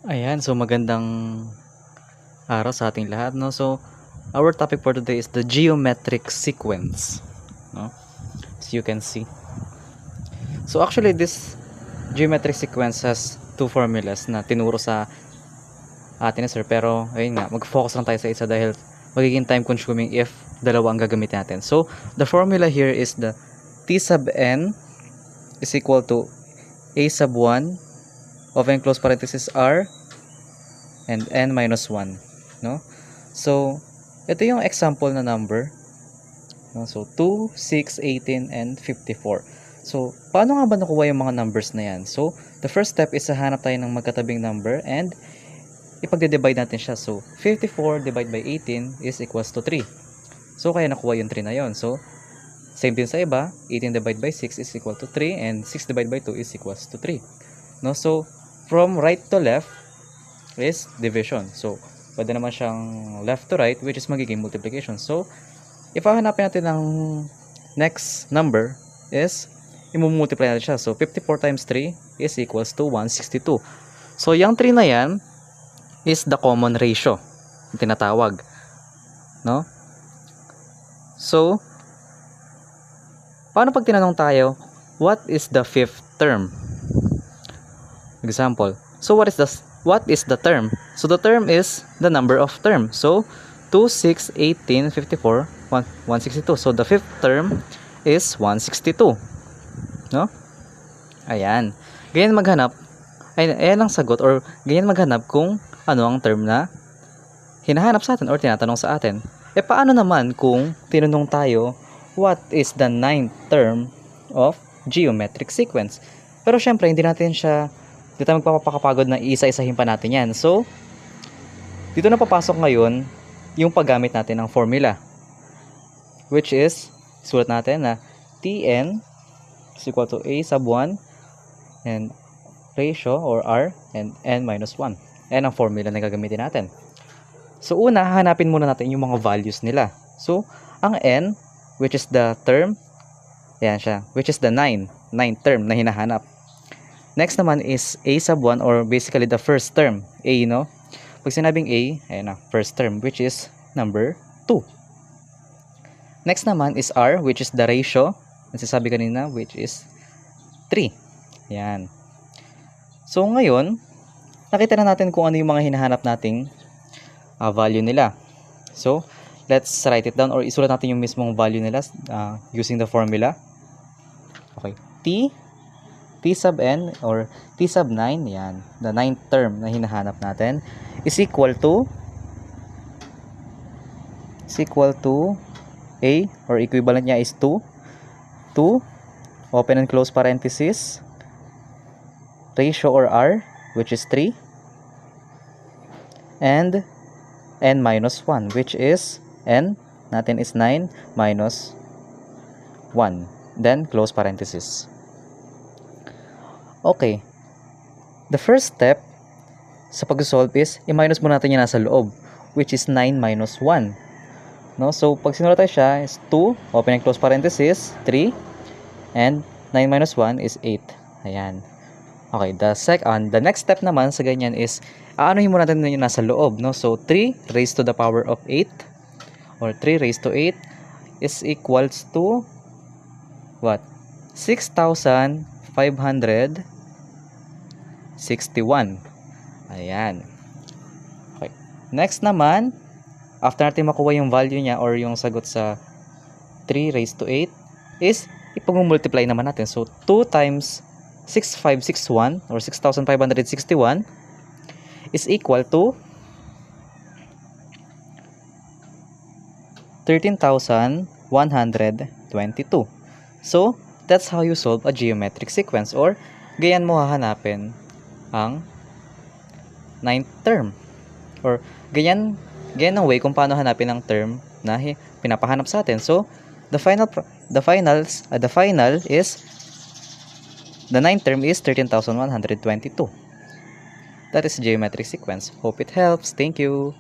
Ayan, so magandang araw sa ating lahat, no? So, our topic for today is the geometric sequence, no? As you can see. So, actually, this geometric sequence has two formulas na tinuro sa atin ni sir. Pero, ayun nga, mag-focus lang tayo sa isa dahil magiging time consuming if dalawa ang gagamitin natin. So, the formula here is the T sub n is equal to A sub 1 open close parenthesis R and n minus 1, no? So ito yung example na number, no? So 2, 6, 18 and 54. So paano nga ba nakuha yung mga numbers na yan? So the first step is hahanap tayo ng magkatabing number and ipagde-divide natin siya. So 54 divided by 18 is equals to 3. So kaya nakuha yung 3 na yon. So same din sa iba, 18 divided by 6 is equal to 3 and 6 divided by 2 is equals to 3. No? So from right to left is division. So, pwede naman siyang left to right, which is magiging multiplication. So, if hahanapin natin ng next number is, i-multiply natin siya. So, 54 times 3 is equals to 162. So, yung 3 na yan is the common ratio, yung tinatawag. No? So, paano pag tinanong tayo, what is the fifth term? Example. So what is the term? So the term is the number of term. So 2, 6, 18, 54, 162. So the fifth term is 162. No? Ayan. Ganyan maghanap. Ayan ang sagot or ganyan maghanap kung ano ang term na hinahanap sa atin or tinatanong sa atin. E paano naman kung tinanong tayo what is the ninth term of geometric sequence? Pero syempre hindi tayo magpapakapagod na isa-isahin pa natin yan. So, dito na papasok ngayon yung paggamit natin ng formula. Which is, sulat natin na Tn is equal to A sub 1 and ratio or R and n minus 1. Yan ang formula na gagamitin natin. So, una, hahanapin muna natin yung mga values nila. So, ang n, which is the term, yan siya, which is the ninth term na hinahanap. Next naman is A sub 1 or basically the first term, A, no? Pag sinabing A, ayan na, first term, which is number 2. Next naman is R, which is the ratio, nasasabi kanina, which is 3. Ayan. So, ngayon, nakita na natin kung ano yung mga hinahanap nating value nila. So, let's write it down or isulat natin yung mismong value nila using the formula. Okay, T sub n or T sub 9, yan, the ninth term na hinahanap natin is equal to A or equivalent niya is 2 open and close parenthesis ratio or R which is 3 and n minus 1 which is n natin is 9 minus 1 then close parenthesis. Okay. The first step sa pag-solve is i-minus muna natin yung nasa loob which is 9 minus 1. No? So pag sinulat tayo siya is 2 open and close parenthesis 3 and 9 minus 1 is 8. Ayan. Okay, the next step naman sa ganyan is aanuhin muna natin yung nasa loob, no? So 3 raised to the power of 8 or 3 raised to 8 is equals to what? 6,561. Ayan. Okay. Next naman, after natin makuha yung value niya or yung sagot sa 3 raised to 8 is ipag-multiply naman natin. So 2 times 6,561 or 6,561 is equal to 13,122. So, that's how you solve a geometric sequence or ganyan mo hahanapin ang ninth term or ganyan ang way kung paano hanapin ang term na pinapahanap sa atin. So, the final is the ninth term is 13,122. That is geometric sequence. Hope it helps. Thank you.